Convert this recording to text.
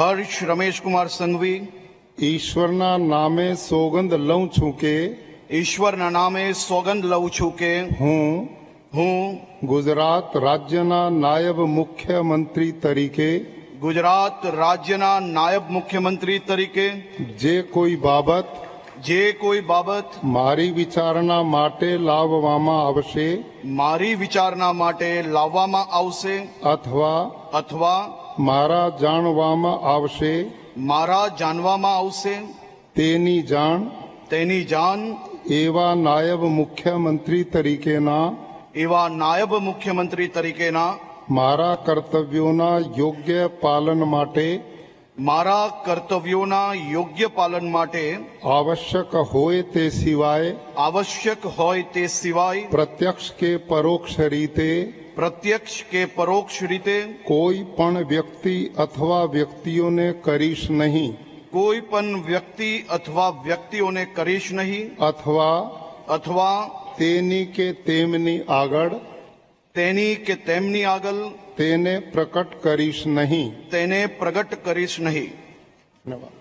હર્ષ રમેશ કુમાર સંઘવી ઈશ્વરના નામે સોગંદ લઉં છું કે ઈશ્વરના નામે સોગંદ લઉં છું કે હું ગુજરાત રાજ્યના નાયબ મુખ્યમંત્રી તરીકે ગુજરાત રાજ્યના નાયબ મુખ્યમંત્રી તરીકે જે કોઈ બાબત મારી વિચારણા માટે લાવવામાં આવશે અથવા મારા જાણવામાં આવશે તેની જાણ એવા નાયબ મુખ્યમંત્રી તરીકેના મારા કર્તવ્યોના યોગ્ય પાલન માટે આવશ્યક હોય તે સિવાય પ્રત્યક્ષ કે પરોક્ષ રીતે કોઈ પણ વ્યક્તિ અથવા વ્યક્તિઓને કરીશ નહીં અથવા તેની કે તેમની આગળ તેને પ્રગટ કરીશ નહીં. ધન્યવાદ.